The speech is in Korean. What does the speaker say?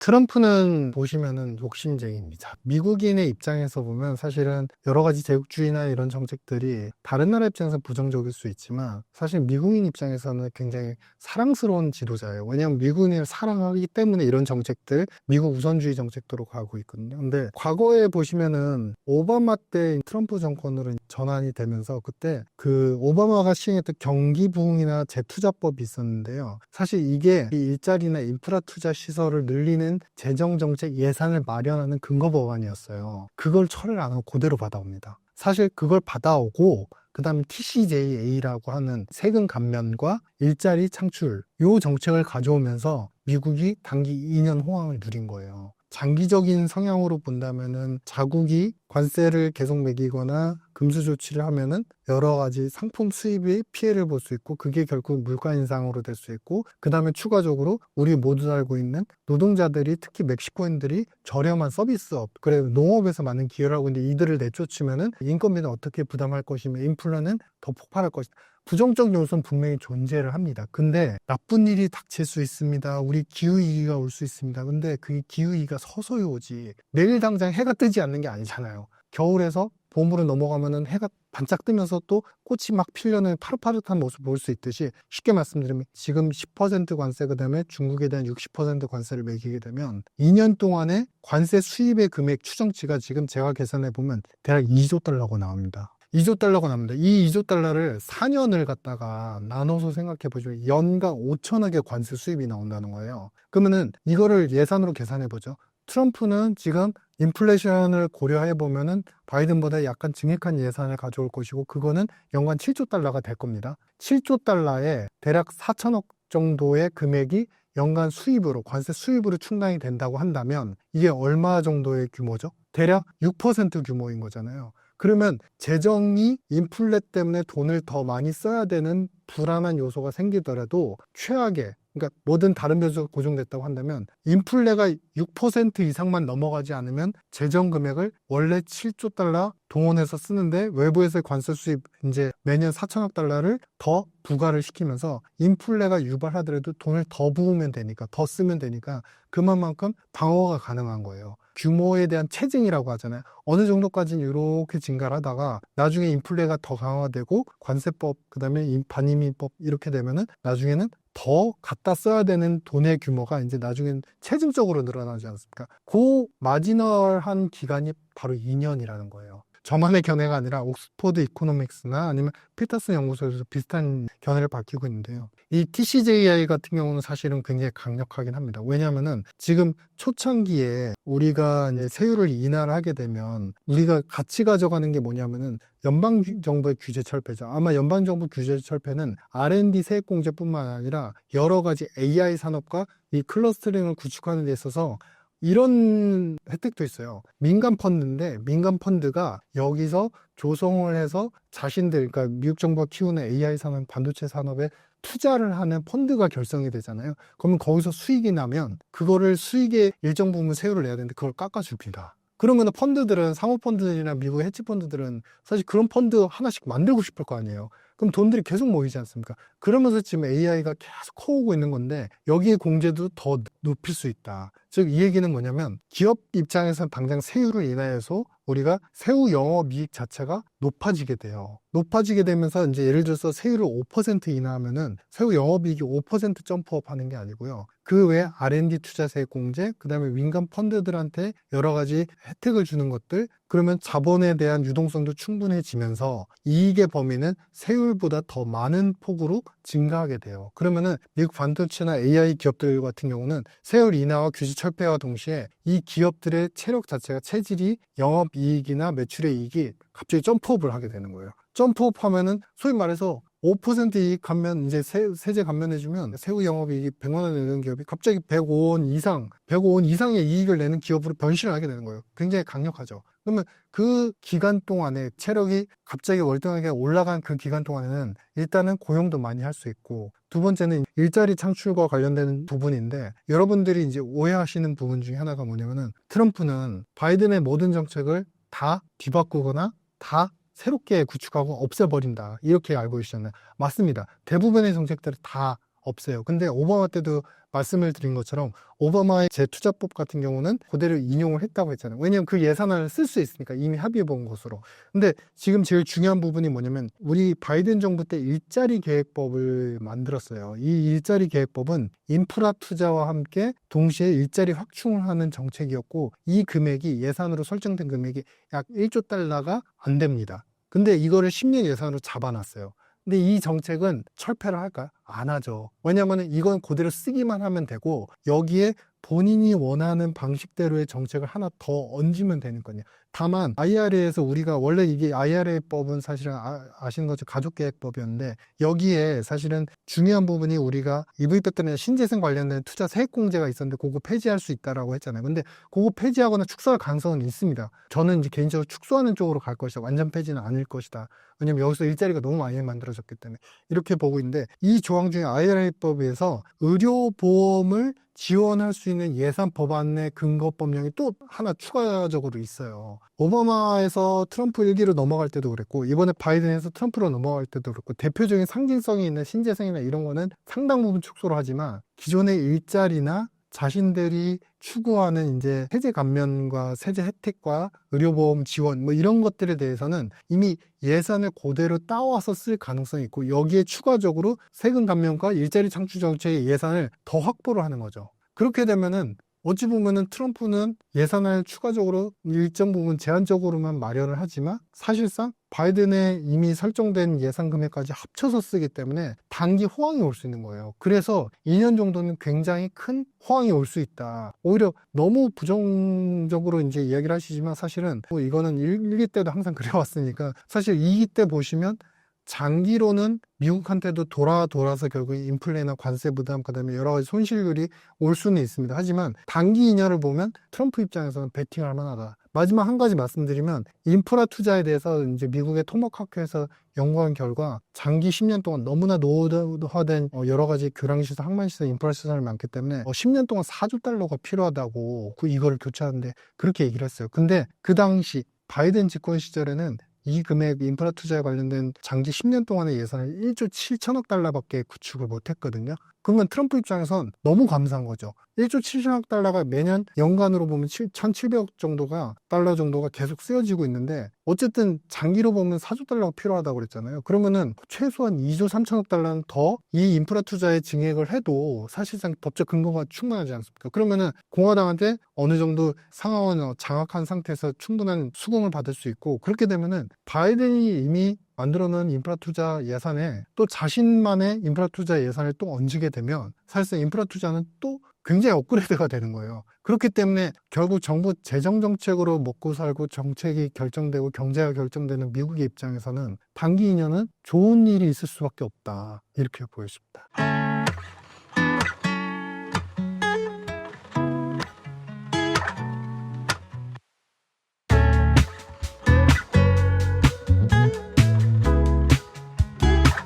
트럼프는 보시면은 욕심쟁이입니다. 미국인의 입장에서 보면 사실은 여러 가지 제국주의나 이런 정책들이 다른 나라 입장에서 부정적일 수 있지만 사실 미국인 입장에서는 굉장히 사랑스러운 지도자예요. 왜냐하면 미국인을 사랑하기 때문에 이런 정책들, 미국 우선주의 정책도로 가고 있거든요. 근데 과거에 보시면은 오바마 때 트럼프 정권으로 전환이 되면서 그때 그 오바마가 시행했던 경기 부흥이나 재투자법이 있었는데요. 사실 이게 이 일자리나 인프라 투자 시설을 늘리는 재정정책 예산을 마련하는 근거 법안이었어요. 그걸 철회를 안 하고 그대로 받아옵니다. 사실 그걸 받아오고 그 다음에 TCJA라고 하는 세금 감면과 일자리 창출 요 정책을 가져오면서 미국이 단기 2년 호황을 누린 거예요. 장기적인 성향으로 본다면은 자국이 관세를 계속 매기거나 금수 조치를 하면은 여러 가지 상품 수입에 피해를 볼 수 있고 그게 결국 물가 인상으로 될 수 있고 그 다음에 추가적으로 우리 모두 알고 있는 노동자들이 특히 멕시코인들이 저렴한 서비스업 그래 농업에서 많은 기여를 하고 있는데 이들을 내쫓으면은 인건비는 어떻게 부담할 것이며 인플레는 더 폭발할 것이다. 부정적 요소는 분명히 존재를 합니다. 근데 나쁜 일이 닥칠 수 있습니다. 우리 기후위기가 올 수 있습니다. 근데 그 기후위기가 서서히 오지 내일 당장 해가 뜨지 않는 게 아니잖아요. 겨울에서 봄으로 넘어가면은 해가 반짝 뜨면서 또 꽃이 막 피려는 파릇파릇한 모습을 볼 수 있듯이 쉽게 말씀드리면 지금 10% 관세 그다음에 중국에 대한 60% 관세를 매기게 되면 2년 동안의 관세 수입의 금액 추정치가 지금 제가 계산해 보면 대략 2조 달러가 나옵니다. 2조 달러가 나옵니다. 이 2조 달러를 4년을 갖다가 나눠서 생각해 보시면 연간 5천억의 관세 수입이 나온다는 거예요. 그러면은 이거를 예산으로 계산해 보죠. 트럼프는 지금 인플레이션을 고려해 보면은 바이든보다 약간 증액한 예산을 가져올 것이고 그거는 연간 7조 달러가 될 겁니다. 7조 달러에 대략 4천억 정도의 금액이 연간 수입으로 관세 수입으로 충당이 된다고 한다면 이게 얼마 정도의 규모죠? 대략 6% 규모인 거잖아요. 그러면 재정이 인플레 때문에 돈을 더 많이 써야 되는 불안한 요소가 생기더라도 최악의 그러니까 모든 다른 변수가 고정됐다고 한다면 인플레가 6% 이상만 넘어가지 않으면 재정 금액을 원래 7조 달러 동원해서 쓰는데 외부에서의 관세 수입 이제 매년 4천억 달러를 더 부과를 시키면서 인플레가 유발하더라도 돈을 더 부으면 되니까 더 쓰면 되니까 그만큼 방어가 가능한 거예요. 규모에 대한 체증이라고 하잖아요. 어느 정도까지는 이렇게 증가를 하다가 나중에 인플레가 더 강화되고 관세법 그다음에 반이민법 이렇게 되면은 나중에는 더 갖다 써야 되는 돈의 규모가 이제 나중엔 체증적으로 늘어나지 않습니까? 그 마지널한 기간이 바로 2년이라는 거예요. 저만의 견해가 아니라 옥스퍼드 이코노믹스나 아니면 피터슨 연구소에서 비슷한 견해를 밝히고 있는데요. 이 TCJI 같은 경우는 사실은 굉장히 강력하긴 합니다. 왜냐하면은 지금 초창기에 우리가 이제 세율을 인하를 하게 되면 우리가 같이 가져가는 게 뭐냐면은 연방정부의 규제 철폐죠. 아마 연방정부 규제 철폐는 R&D 세액공제뿐만 아니라 여러 가지 AI 산업과 이 클러스터링을 구축하는 데 있어서 이런 혜택도 있어요. 민간 펀드인데 민간 펀드가 여기서 조성을 해서 자신들 그러니까 미국 정부가 키우는 AI 산업, 반도체 산업에 투자를 하는 펀드가 결성이 되잖아요. 그러면 거기서 수익이 나면 그거를 수익의 일정 부분 세율을 내야 되는데 그걸 깎아줍니다. 그러면 펀드들은 사모펀드들이나 미국 헤지펀드들은 사실 그런 펀드 하나씩 만들고 싶을 거 아니에요. 그럼 돈들이 계속 모이지 않습니까? 그러면서 지금 AI가 계속 커오고 있는 건데 여기에 공제도 더 높일 수 있다. 즉 이 얘기는 뭐냐면 기업 입장에서는 당장 세율을 인하여서 우리가 세후 영업이익 자체가 높아지게 돼요. 높아지게 되면서 이제 예를 들어서 세율을 5% 인하하면은 세후 영업이익이 5% 점프업 하는 게 아니고요. 그 외에 R&D 투자세액 공제, 그 다음에 민간 펀드들한테 여러 가지 혜택을 주는 것들, 그러면 자본에 대한 유동성도 충분해지면서 이익의 범위는 세율보다 더 많은 폭으로 증가하게 돼요. 그러면은 미국 반도체나 AI 기업들 같은 경우는 세율 인하와 규제 철폐와 동시에 이 기업들의 체력 자체가 체질이 영업이익이나 매출의 이익이 갑자기 점프업을 하게 되는 거예요. 점프업 하면은 소위 말해서 5% 이익 감면, 이제 세제 감면해주면 세후 영업이익이 100만 원 내는 기업이 갑자기 105원 이상, 105원 이상의 이익을 내는 기업으로 변신을 하게 되는 거예요. 굉장히 강력하죠. 그러면 그 기간 동안에 체력이 갑자기 월등하게 올라간 그 기간 동안에는 일단은 고용도 많이 할 수 있고 두 번째는 일자리 창출과 관련되는 부분인데 여러분들이 이제 오해하시는 부분 중에 하나가 뭐냐면은 트럼프는 바이든의 모든 정책을 다 뒤바꾸거나 다 새롭게 구축하고 없애버린다 이렇게 알고 계시잖아요. 맞습니다. 대부분의 정책들을 다 없애요. 근데 오바마 때도 말씀을 드린 것처럼 오바마의 재투자법 같은 경우는 그대로 인용을 했다고 했잖아요. 왜냐하면 그 예산안을 쓸 수 있으니까 이미 합의해 본 것으로. 근데 지금 제일 중요한 부분이 뭐냐면 우리 바이든 정부 때 일자리 계획법을 만들었어요. 이 일자리 계획법은 인프라 투자와 함께 동시에 일자리 확충을 하는 정책이었고, 이 금액이 예산으로 설정된 금액이 약 1조 달러가 안 됩니다. 근데 이거를 10년 예산으로 잡아놨어요. 근데 이 정책은 철폐를 할까요? 안 하죠. 왜냐하면 이건 그대로 쓰기만 하면 되고, 여기에 본인이 원하는 방식대로의 정책을 하나 더 얹으면 되는 거냐. 다만 IRA에서 우리가 원래 이게 IRA법은 사실은 아시는 것처럼 가족계획법이었는데, 여기에 사실은 중요한 부분이 우리가 EV 배터리나 신재생 관련된 투자 세액공제가 있었는데 그거 폐지할 수 있다라고 했잖아요. 근데 그거 폐지하거나 축소할 가능성은 있습니다. 저는 이제 개인적으로 축소하는 쪽으로 갈 것이다. 완전 폐지는 아닐 것이다. 왜냐면 여기서 일자리가 너무 많이 만들어졌기 때문에 이렇게 보고 있는데, 이 조항 중에 IRA법에서 의료보험을 지원할 수 있는 예산 법안의 근거 법령이 또 하나 추가적으로 있어요. 오바마에서 트럼프 1기로 넘어갈 때도 그랬고, 이번에 바이든에서 트럼프로 넘어갈 때도 그렇고, 대표적인 상징성이 있는 신재생이나 이런 거는 상당 부분 축소를 하지만, 기존의 일자리나 자신들이 추구하는 이제 세제 감면과 세제 혜택과 의료보험 지원 뭐 이런 것들에 대해서는 이미 예산을 그대로 따와서 쓸 가능성이 있고, 여기에 추가적으로 세금 감면과 일자리 창출 정책의 예산을 더 확보를 하는 거죠. 그렇게 되면은 어찌 보면은 트럼프는 예산을 추가적으로 일정 부분 제한적으로만 마련을 하지만, 사실상 바이든의 이미 설정된 예산 금액까지 합쳐서 쓰기 때문에 단기 호황이 올 수 있는 거예요. 그래서 2년 정도는 굉장히 큰 호황이 올 수 있다. 오히려 너무 부정적으로 이제 이야기를 하시지만, 사실은 뭐 이거는 1기 때도 항상 그래왔으니까, 사실 2기 때 보시면 장기로는 미국한테도 돌아서 결국 인플레나 관세 부담, 그다음에 여러 가지 손실률이 올 수는 있습니다. 하지만 단기 인연을 보면 트럼프 입장에서는 베팅할 만하다. 마지막 한 가지 말씀드리면, 인프라 투자에 대해서 이제 미국의 토목학회에서 연구한 결과, 장기 10년 동안 너무나 노후화된 여러 가지 교량시설, 항만시설, 인프라 시설이 많기 때문에 10년 동안 4조 달러가 필요하다고 이거를 교체하는데 그렇게 얘기를 했어요. 근데 그 당시 바이든 집권 시절에는 이 금액 인프라 투자에 관련된 장기 10년 동안의 예산을 1조 7천억 달러밖에 구축을 못했거든요. 그러면 트럼프 입장에선 너무 감사한 거죠. 1조 7천억 달러가 매년 연간으로 보면 1,700억 달러 정도가 계속 쓰여지고 있는데, 어쨌든 장기로 보면 4조 달러가 필요하다고 그랬잖아요. 그러면은 최소한 2조 3천억 달러는 더 이 인프라 투자에 증액을 해도 사실상 법적 근거가 충분하지 않습니까? 그러면은 공화당한테 어느 정도 상하원 장악한 상태에서 충분한 수긍을 받을 수 있고, 그렇게 되면은 바이든이 이미 만들어놓은 인프라 투자 예산에 또 자신만의 인프라 투자 예산을 또 얹게 되면 사실상 인프라 투자는 또 굉장히 업그레이드가 되는 거예요. 그렇기 때문에 결국 정부 재정 정책으로 먹고 살고 정책이 결정되고 경제가 결정되는 미국의 입장에서는 단기 2년은 좋은 일이 있을 수밖에 없다, 이렇게 보여집니다.